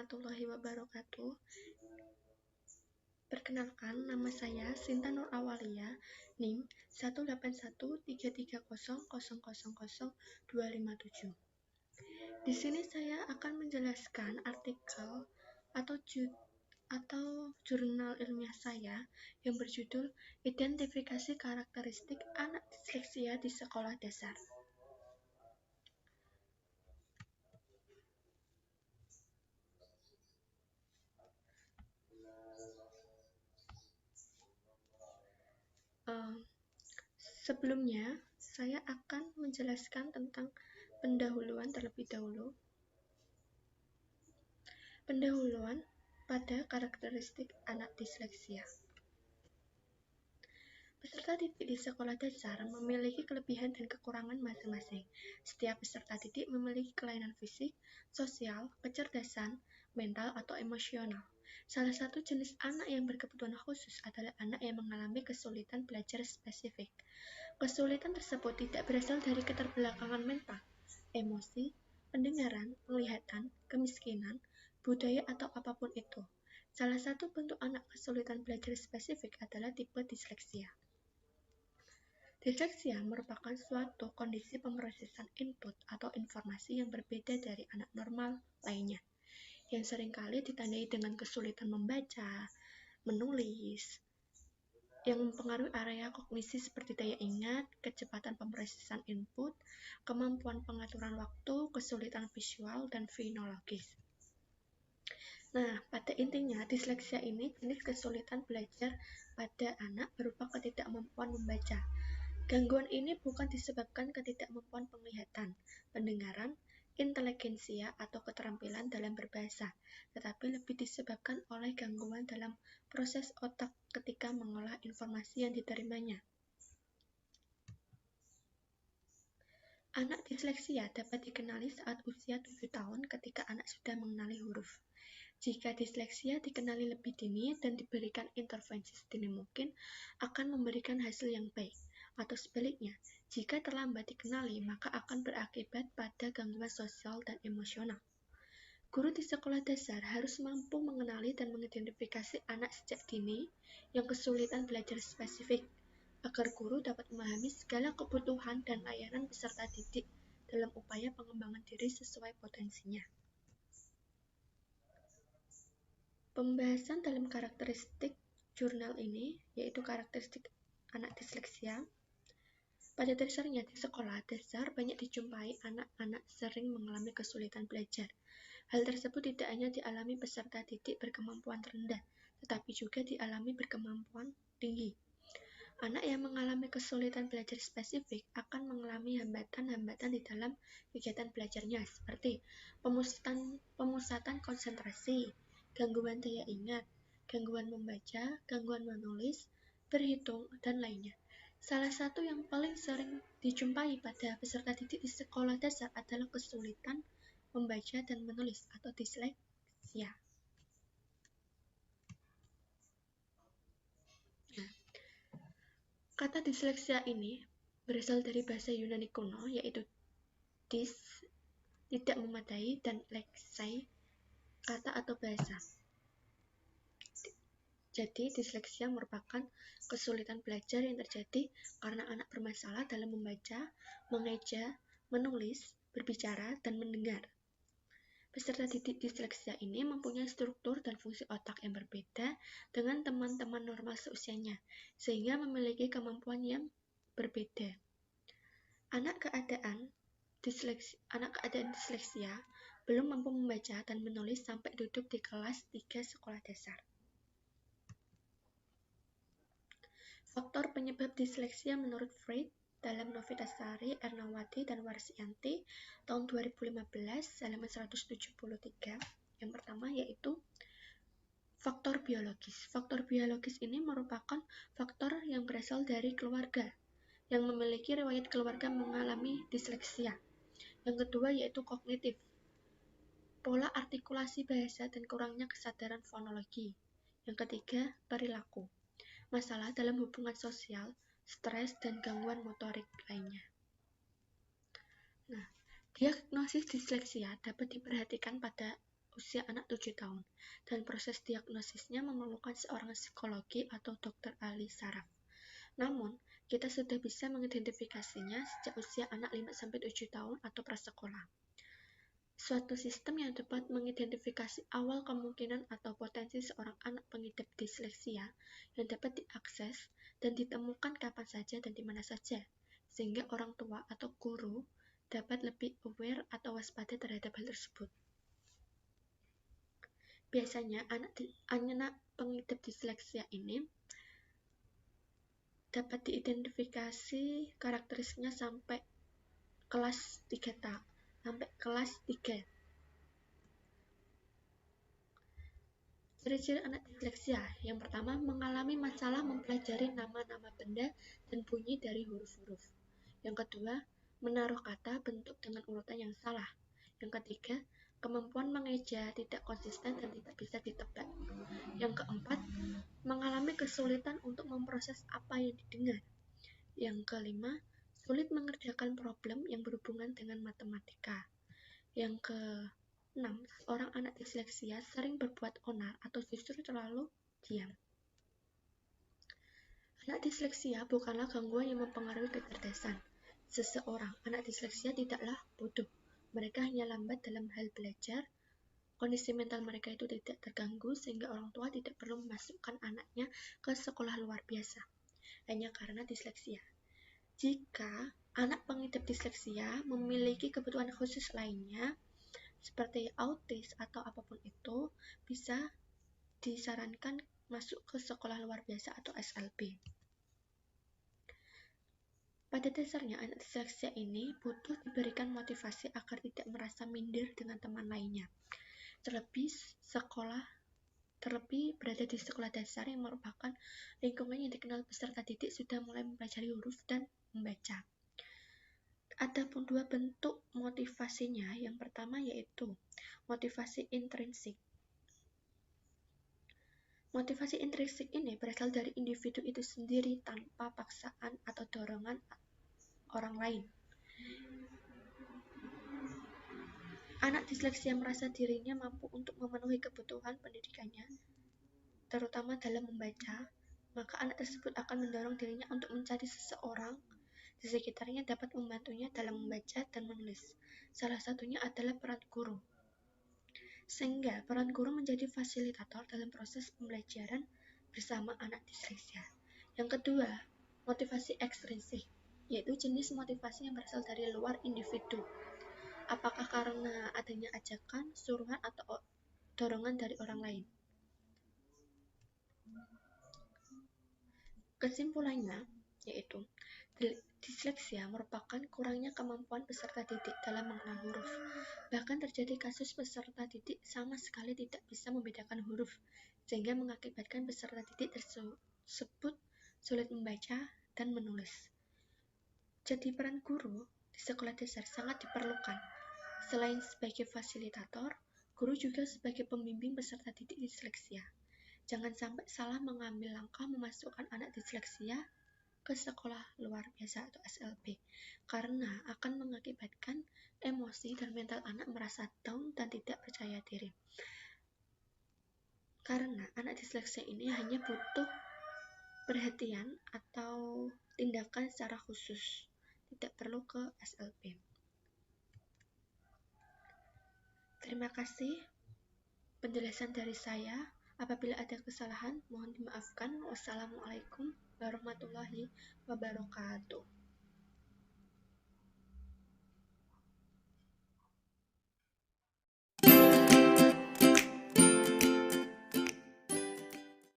warahmatullahi wabarakatuh. Perkenalkan, nama saya Sinta Nur Awalia, NIM 1813300000257. Di sini saya akan menjelaskan artikel atau jurnal ilmiah saya yang berjudul Identifikasi Karakteristik Anak Disleksia di Sekolah Dasar. Sebelumnya, saya akan menjelaskan tentang pendahuluan terlebih dahulu. Pendahuluan pada karakteristik anak disleksia. Peserta didik di sekolah dasar memiliki kelebihan dan kekurangan masing-masing. Setiap peserta didik memiliki kelainan fisik, sosial, kecerdasan, mental, atau emosional. Salah satu jenis anak yang berkebutuhan khusus adalah anak yang mengalami kesulitan belajar spesifik. Kesulitan tersebut tidak berasal dari keterbelakangan mental, emosi, pendengaran, penglihatan, kemiskinan, budaya, atau apapun itu. Salah satu bentuk anak kesulitan belajar spesifik adalah tipe disleksia. Disleksia merupakan suatu kondisi pemrosesan input atau informasi yang berbeda dari anak normal lainnya, yang seringkali ditandai dengan kesulitan membaca, menulis, yang mempengaruhi area kognisi seperti daya ingat, kecepatan pemrosesan input, kemampuan pengaturan waktu, kesulitan visual, dan fonologis. Nah, pada intinya, disleksia ini jenis kesulitan belajar pada anak berupa ketidakmampuan membaca. Gangguan ini bukan disebabkan ketidakmampuan penglihatan, pendengaran, inteligensia, atau keterampilan dalam berbahasa, tetapi lebih disebabkan oleh gangguan dalam proses otak ketika mengolah informasi yang diterimanya. Anak disleksia dapat dikenali saat usia 7 tahun ketika anak sudah mengenali huruf. Jika disleksia dikenali lebih dini dan diberikan intervensi sedini mungkin, akan memberikan hasil yang baik. Atau sebaliknya, jika terlambat dikenali, maka akan berakibat pada gangguan sosial dan emosional. Guru di sekolah dasar harus mampu mengenali dan mengidentifikasi anak sejak dini yang kesulitan belajar spesifik, agar guru dapat memahami segala kebutuhan dan layanan peserta didik dalam upaya pengembangan diri sesuai potensinya. Pembahasan dalam karakteristik jurnal ini, yaitu karakteristik anak disleksia. Pada dasarnya, di sekolah dasar banyak dijumpai anak-anak sering mengalami kesulitan belajar. Hal tersebut tidak hanya dialami peserta didik berkemampuan rendah, tetapi juga dialami berkemampuan tinggi. Anak yang mengalami kesulitan belajar spesifik akan mengalami hambatan-hambatan di dalam kegiatan belajarnya, seperti pemusatan konsentrasi, gangguan daya ingat, gangguan membaca, gangguan menulis, berhitung, dan lainnya. Salah satu yang paling sering dijumpai pada peserta didik di sekolah dasar adalah kesulitan membaca dan menulis atau disleksia. Kata disleksia ini berasal dari bahasa Yunani kuno, yaitu dis, tidak memadai, dan leksai, kata atau bahasa. Jadi, disleksia merupakan kesulitan belajar yang terjadi karena anak bermasalah dalam membaca, mengeja, menulis, berbicara, dan mendengar. Peserta didik disleksia ini mempunyai struktur dan fungsi otak yang berbeda dengan teman-teman normal seusianya, sehingga memiliki kemampuan yang berbeda. Anak keadaan disleksia belum mampu membaca dan menulis sampai duduk di kelas 3 sekolah dasar. Faktor penyebab disleksia menurut Freud dalam Novitasari, Ernawati, dan Warsianti tahun 2015 halaman 173. Yang pertama yaitu faktor biologis. Faktor biologis ini merupakan faktor yang berasal dari keluarga yang memiliki riwayat keluarga mengalami disleksia. Yang kedua yaitu kognitif, pola artikulasi bahasa dan kurangnya kesadaran fonologi. Yang ketiga, perilaku, masalah dalam hubungan sosial, stres, dan gangguan motorik lainnya. Nah, diagnosis disleksia dapat diperhatikan pada usia anak 7 tahun, dan proses diagnosisnya memerlukan seorang psikologi atau dokter ahli saraf. Namun, kita sudah bisa mengidentifikasinya sejak usia anak 5-7 tahun atau prasekolah. Suatu sistem yang dapat mengidentifikasi awal kemungkinan atau potensi seorang anak pengidap disleksia yang dapat diakses dan ditemukan kapan saja dan di mana saja, sehingga orang tua atau guru dapat lebih aware atau waspada terhadap hal tersebut. Biasanya anak pengidap disleksia ini dapat diidentifikasi karakteristiknya sampai kelas 3. Ciri-ciri anak disleksia. Yang pertama, mengalami masalah mempelajari nama-nama benda dan bunyi dari huruf-huruf. Yang kedua, menaruh kata bentuk dengan urutan yang salah. Yang ketiga, kemampuan mengeja tidak konsisten dan tidak bisa ditebak. Yang keempat, mengalami kesulitan untuk memproses apa yang didengar. Yang kelima, sulit mengerjakan problem yang berhubungan dengan matematika. Yang keenam, seorang anak disleksia sering berbuat onar atau justru terlalu diam. Anak disleksia bukanlah gangguan yang mempengaruhi kecerdasan seseorang. Anak disleksia tidaklah bodoh. Mereka hanya lambat dalam hal belajar. Kondisi mental mereka itu tidak terganggu sehingga orang tua tidak perlu memasukkan anaknya ke sekolah luar biasa hanya karena disleksia. Jika anak pengidap disleksia memiliki kebutuhan khusus lainnya, seperti autis atau apapun itu, bisa disarankan masuk ke sekolah luar biasa atau SLB. Pada dasarnya, anak disleksia ini butuh diberikan motivasi agar tidak merasa minder dengan teman lainnya. Terlebih berada di sekolah dasar yang merupakan lingkungan yang dikenal peserta didik sudah mulai mempelajari huruf dan membaca. Ada pun dua bentuk motivasinya. Yang pertama yaitu motivasi intrinsik. Motivasi intrinsik ini berasal dari individu itu sendiri tanpa paksaan atau dorongan orang lain. Anak disleksia merasa dirinya mampu untuk memenuhi kebutuhan pendidikannya, terutama dalam membaca, maka anak tersebut akan mendorong dirinya untuk mencari seseorang di sekitarnya dapat membantunya dalam membaca dan menulis. Salah satunya adalah peran guru. Sehingga peran guru menjadi fasilitator dalam proses pembelajaran bersama anak disleksia. Yang kedua, motivasi ekstrinsik, yaitu jenis motivasi yang berasal dari luar individu. Apakah karena adanya ajakan, suruhan, atau dorongan dari orang lain. Kesimpulannya, yaitu disleksia merupakan kurangnya kemampuan peserta didik dalam mengenal huruf. Bahkan terjadi kasus peserta didik sama sekali tidak bisa membedakan huruf, sehingga mengakibatkan peserta didik tersebut sulit membaca dan menulis. Jadi peran guru di sekolah dasar sangat diperlukan. Selain sebagai fasilitator, guru juga sebagai pembimbing peserta didik disleksia. Jangan sampai salah mengambil langkah memasukkan anak disleksia ke sekolah luar biasa atau SLB, karena akan mengakibatkan emosi dan mental anak merasa down dan tidak percaya diri. Karena anak disleksia ini hanya butuh perhatian atau tindakan secara khusus, tidak perlu ke SLB. Terima kasih penjelasan dari saya. Apabila ada kesalahan, mohon dimaafkan. Wassalamualaikum warahmatullahi wabarakatuh.